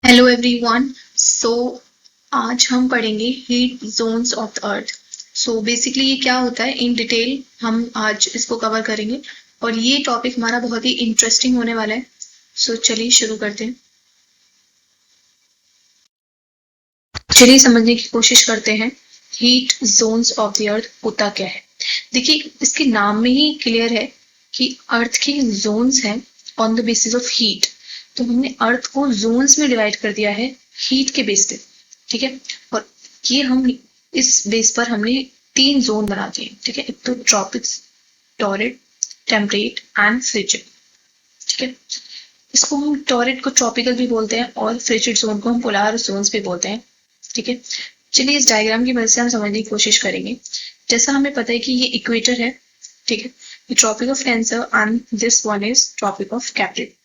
Hello everyone. सो आज हम पढ़ेंगे heat zones of the earth. So basically ये क्या होता है इन डिटेल हम आज इसको कवर करेंगे और ये टॉपिक हमारा बहुत ही इंटरेस्टिंग होने वाला है। सो चलिए शुरू करते हैं। चलिए समझने की कोशिश करते हैं heat zones of the earth होता क्या है। देखिए इसके नाम में ही क्लियर है कि अर्थ की जोन्स हैं on the basis of heat. तो हमने अर्थ को जोन्स में डिवाइड कर दिया है हीट के बेस पे। ठीक है। और ये हम इस बेस पर हमने तीन जोन बना दिए। ठीक है, एक तो tropics, torrid, temperate and frigid. ठीक है, इसको हम टॉरिड को ट्रॉपिकल भी बोलते हैं और फ्रिजिड जोन को हम पोलार जोन्स भी बोलते हैं। ठीक है, चलिए इस डायग्राम की मदद से हम समझने की कोशिश करेंगे। जैसा हमें पता है कि ये इक्वेटर है। ठीक है, ये tropic of cancer and this one is tropic of capricorn.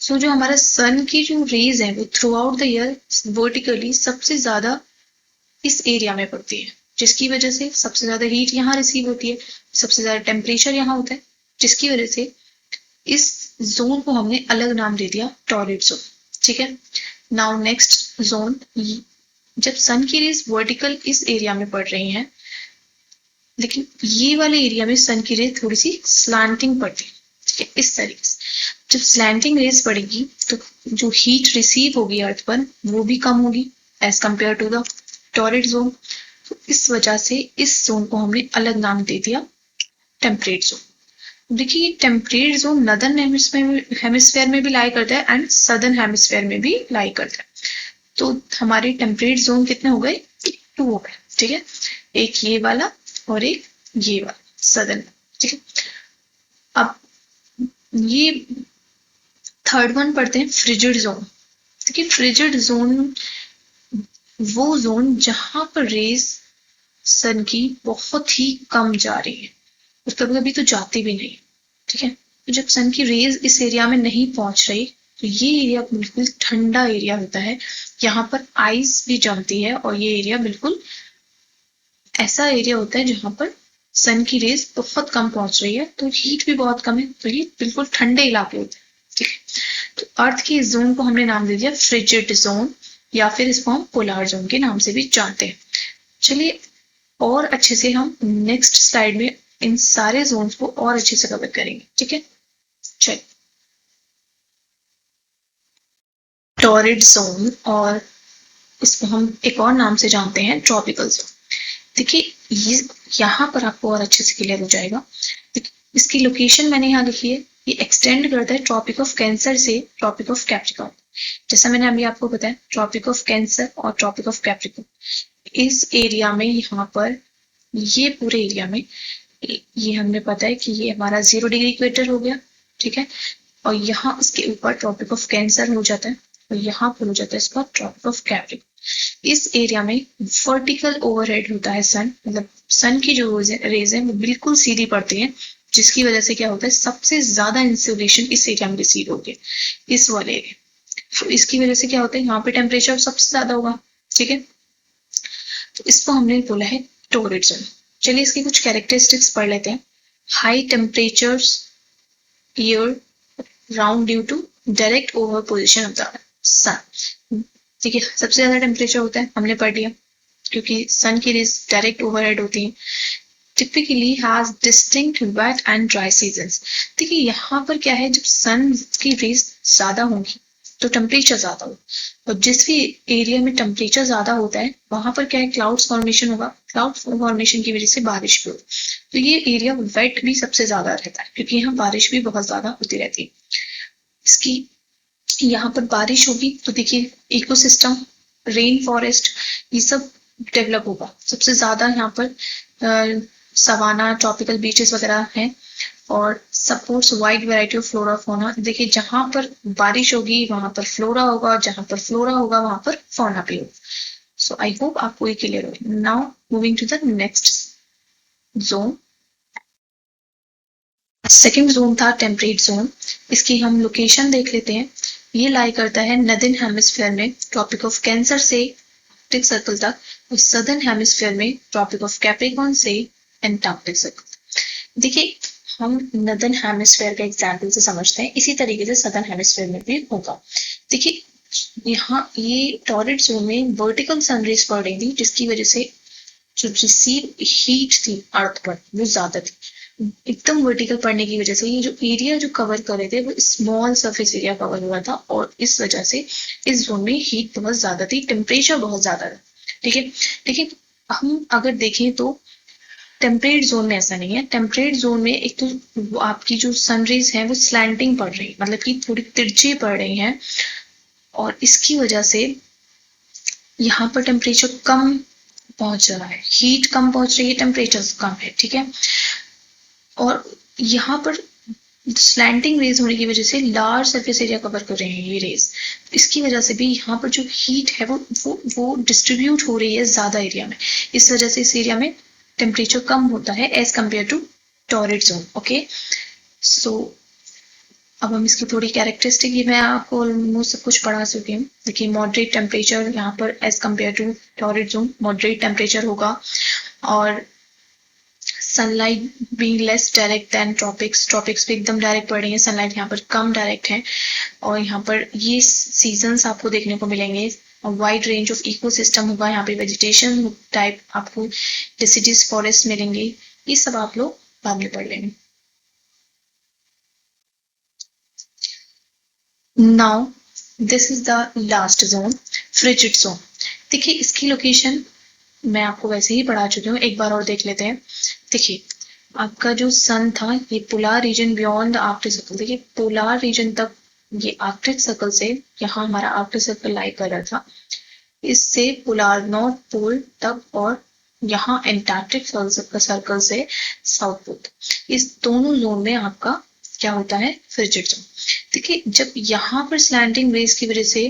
So जो हमारा सन की जो रेज है वो throughout the year vertically सबसे ज्यादा इस एरिया में पड़ती है, जिसकी वजह से सबसे ज्यादा हीट यहाँ रिसीव होती है, सबसे ज्यादा टेम्परेचर यहाँ होता है, जिसकी वजह से इस जोन को हमने अलग नाम दे दिया टॉरिड जोन। ठीक है, नाउ नेक्स्ट जोन, जब सन की रेज वर्टिकल इस एरिया में पड़ रही हैं, लेकिन ये वाले एरिया में सन की रेज थोड़ी सी स्लैंटिंग पड़ती है। ठीक है, इस तरीके से जब स्लैंटिंग रेज पड़ेगी तो जो हीट रिसीव होगी अर्थ पर वो भी कम होगी as compare to the torrid zone. तो इस वजह से इस जोन को हमने अलग नाम दे दिया टेम्परेट जोन। देखिए टेम्परेट जोन नदर्न हेमिस्फेयर में भी लाई करता है एंड सदर्न हेमिस्फेयर में भी लाई करता है। तो हमारे टेम्परेट जोन कितने हो गए? टू हो गए। ठीक है, एक ये वाला और एक ये वाला सदर्न। ठीक है, अब ये थर्ड वन पढ़ते हैं फ्रिजिड जोन। देखिए फ्रिजिड जोन वो जोन जहां पर रेज सन की बहुत ही कम जा रही है और कभी कभी तो जाती भी नहीं। ठीक है, तो जब सन की रेज इस एरिया में नहीं पहुंच रही तो ये एरिया बिल्कुल ठंडा एरिया होता है। यहाँ पर आइस भी जमती है और ये एरिया बिल्कुल ऐसा एरिया होता है जहां पर सन की रेज बहुत कम पहुंच रही है, तो हीट भी बहुत कम है, तो ये बिल्कुल ठंडे इलाके होते हैं। ठीक है, तो अर्थ के इस जोन को हमने नाम दे दिया फ्रिजिड जोन या फिर इसको हम पोलार जोन के नाम से भी जानते हैं। चलिए और अच्छे से हम नेक्स्ट स्लाइड में इन सारे जोन्स को और अच्छे से कवर करेंगे। ठीक है, चलिए टॉरिड जोन, और इसको हम एक और नाम से जानते हैं ट्रॉपिकल जोन। देखिए ये यहाँ पर आपको और अच्छे से क्लियर हो जाएगा। इसकी लोकेशन मैंने यहाँ लिखी है, ये एक्सटेंड करता है ट्रॉपिक ऑफ कैंसर से ट्रॉपिक ऑफ कैप्रिकॉर्न। जैसा मैंने अभी आपको बताया ट्रॉपिक ऑफ कैंसर और ट्रॉपिक ऑफ कैप्रिकॉर्न इस एरिया में, यहाँ पर ये पूरे एरिया में ये हमने पता है कि ये हमारा 0 डिग्री इक्वेटर हो गया। ठीक है, और यहाँ इसके ऊपर ट्रॉपिक ऑफ कैंसर हो जाता है और यहाँ पर हो जाता है इसका ट्रॉपिक ऑफ कैप्रिकॉर्न। इस एरिया में वर्टिकल ओवरहेड होता है सन, मतलब सन की जो रेज है वो बिल्कुल सीधी पड़ती है, जिसकी वजह से क्या होता है सबसे ज्यादा इंसुलेशन इस एरिया में रिसीव होगी, इस वाले एरिया। तो इसकी वजह से क्या होता है यहाँ पे टेम्परेचर सबसे ज्यादा होगा। ठीक है, तो इसको हमने बोला है टोरिड जोन। चलिए इसकी कुछ कैरेक्टरिस्टिक्स पढ़ लेते हैं। High temperatures year round due to direct over position of the sun. ठीक है, सबसे ज्यादा टेम्परेचर होता है, हमने पढ़ लिया, क्योंकि सन की रेज डायरेक्ट ओवरहेड होती है। Typically has distinct wet and dry seasons. देखिए यहाँ पर क्या है, जब सन की रेज ज्यादा होंगी तो टेम्परेचर ज्यादा होगा, और जिस भी एरिया में टेम्परेचर ज्यादा होता है वहां पर क्या है क्लाउड्स फॉर्मेशन होगा, क्लाउड फॉर्मेशन की वजह से बारिश भी होगी। तो ये एरिया वेट भी सबसे ज्यादा रहता है क्योंकि यहाँ बारिश भी बहुत ज्यादा होती रहती है। इसकी यहाँ पर बारिश होगी तो देखिए इकोसिस्टम, रेन फॉरेस्ट, ये सब डेवलप होगा सबसे ज्यादा। यहाँ पर सवाना, ट्रॉपिकल बीचेस वगैरह हैं और supports wide variety of flora fauna. देखिए जहां पर बारिश होगी वहां पर फ्लोरा होगा, जहां पर फ्लोरा होगा वहां पर फौना भी होगा। सो आई होप आपको ये क्लियर हो। Now moving to the next zone. Second zone था टेम्परेट जोन। इसकी हम लोकेशन देख लेते हैं। ये लाई करता है नदर्न हेमिस्फीयर में ट्रॉपिक ऑफ कैंसर से आर्कटिक सर्कल तक, और सदर्न हेमिस्फीयर में ट्रॉपिक ऑफ कैप्रिकॉर्न से एंटार्क्टिक सर्कल। देखिए हम नदर्न हेमिस्फीयर का एग्जाम्पल से समझते हैं, इसी तरीके से सदर्न हेमिस्फीयर में भी होगा। देखिए यहाँ ये टॉरेट जोन में वर्टिकल सनरेज पड़ रही थी, जिसकी वजह से जो रिसीव हीट थी अर्थ पर वो ज्यादा थी। एकदम वर्टिकल पड़ने की वजह से ये जो एरिया जो कवर कर रहे थे वो स्मॉल सरफेस एरिया कवर हुआ था, और इस वजह से इस जोन में हीट बहुत ज्यादा थी, टेम्परेचर बहुत ज्यादा था। ठीक है, लेकिन हम अगर देखें तो टेम्परेट जोन में ऐसा नहीं है। टेम्परेट जोन में एक तो आपकी जो सनरेज है वो स्लैंटिंग पड़ रही है, मतलब कि थोड़ी तिरछी पड़ रही हैं, और इसकी वजह से यहाँ पर टेम्परेचर कम पहुंच रहा है, हीट कम पहुंच रही है, टेम्परेचर कम है। ठीक है, और यहाँ पर स्लैंटिंग रेज होने की वजह से लार्ज सरफेस एरिया कवर कर रहे हैं ये रेज, इसकी वजह से भी यहाँ पर जो हीट है वो डिस्ट्रीब्यूट हो रही है ज्यादा एरिया में, इस वजह से इस एरिया में टेम्परेचर कम होता है as compare to torrid zone. Okay, so अब हम इसकी थोड़ी कैरेक्टरिस्टिक, ये मैं आपको ऑलमोस्ट सब कुछ पढ़ा चुकी हूँ। देखिए मॉडरेट टेम्परेचर यहाँ पर as compare to torrid zone moderate temperature होगा, और sunlight being less direct than tropics, tropics पे एकदम डायरेक्ट पड़ रही है सनलाइट, यहाँ पर कम डायरेक्ट है। और यहाँ पर ये सीजन्स आपको देखने को मिलेंगे, वाइड रेंज ऑफ इकोसिस्टम होगा यहाँ पे, वेजिटेशन टाइप आपको डिसिडिस फॉरेस्ट मिलेंगे, ये सब आप लोग बाद में पढ़ लेंगे। Now this is the last zone, frigid zone. देखिए इसकी लोकेशन मैं आपको वैसे ही पढ़ा चुकी हूँ, एक बार और देख लेते हैं। देखिए आपका जो सन था ये polar reason beyond the Arctic circle, देखिए पोलार रीजन तक ये आर्कटिक सर्कल से, यहाँ हमारा आर्कटिक सर्कल लाई कर रहा था, इससे पोलार नॉर्थ पोल तक, और यहाँ एंटार्क्टिक सर्कल से साउथ पोल तक, इस दोनों जोन में आपका क्या होता है, फ्रिजिड जोन। देखिए जब यहाँ पर स्लैंटिंग रेज की वजह से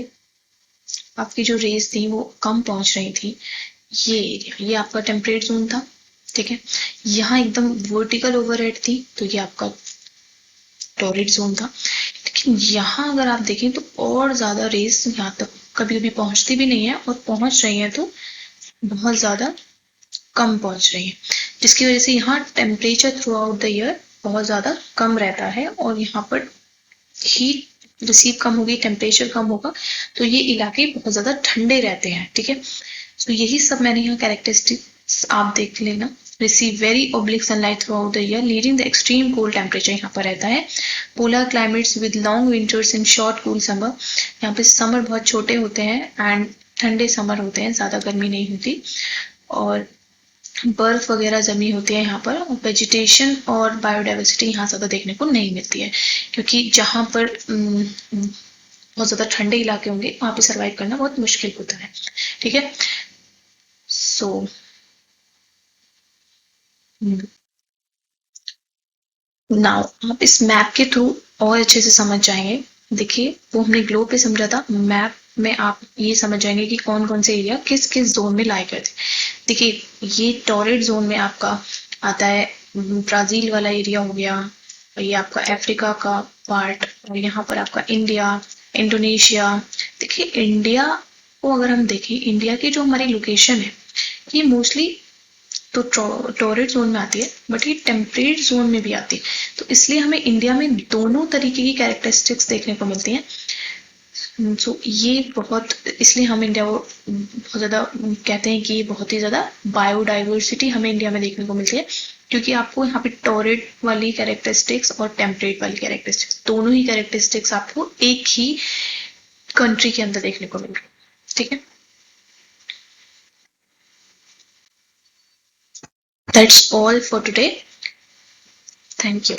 आपकी जो रेज थी वो कम पहुंच रही थी, ये एरिया ये आपका टेम्परेट जोन था। ठीक है, यहाँ एकदम वर्टिकल ओवरहेड थी तो ये आपका टॉरिड जोन था। लेकिन यहाँ अगर आप देखें तो और ज्यादा रेस यहाँ तक कभी कभी पहुंचती भी नहीं है, और पहुंच रही है तो बहुत ज्यादा कम पहुंच रही है, जिसकी वजह से यहाँ temperature through out the year बहुत ज्यादा कम रहता है, और यहाँ पर हीट रिसीव कम होगी, टेम्परेचर कम होगा, तो ये इलाके बहुत ज्यादा ठंडे रहते हैं। ठीक है, तो यही सब मैंने यहाँ कैरेक्टरिस्टिक्स आप देख लेना। Receive very oblique sunlight throughout the year, leading the extreme cold temperature यहाँ पर रहता है। polar climates with long winters and short cool summer, यहाँ पे समर बहुत छोटे होते हैं एंड ठंडे समर होते हैं, ज्यादा गर्मी नहीं होती, और बर्फ वगैरह जमी होती है यहाँ पर, और वेजिटेशन और बायोडाइवर्सिटी यहाँ ज्यादा देखने को नहीं मिलती है, क्योंकि जहाँ पर बहुत ज्यादा ठंडे इलाके होंगे वहां पे सर्वाइव करना बहुत मुश्किल होता है। ठीक है, सो नाउ आप इस मैप के थ्रू और अच्छे से समझ जाएंगे। देखिए वो हमने ग्लोब पे समझा था, मैप में आप ये समझ जाएंगे कि कौन कौन से एरिया किस किस जोन में लाई करते। देखिए ये टॉरेट जोन में आपका आता है ब्राजील वाला एरिया हो गया, ये आपका अफ्रीका का पार्ट, और यहाँ पर आपका इंडिया, इंडोनेशिया। देखिए इंडिया को अगर हम देखें, इंडिया की जो हमारी लोकेशन है ये मोस्टली तो टॉरेट जोन में आती है, बट ये टेम्परेट जोन में भी आती है, तो इसलिए हमें इंडिया में दोनों तरीके की कैरेक्टरिस्टिक्स देखने को मिलती हैं। सो ये बहुत, इसलिए हम इंडिया को बहुत ज़्यादा कहते हैं कि बहुत ही ज़्यादा बायोडाइवर्सिटी हमें इंडिया में देखने को मिलती है, क्योंकि आपको यहाँ पे टॉरेट वाली कैरेक्टरिस्टिक्स और टेम्परेट वाली कैरेक्टरिस्टिक्स, दोनों ही कैरेक्टरिस्टिक्स आपको एक ही कंट्री के अंदर देखने को मिल रही है। ठीक है, that's all for today, thank you.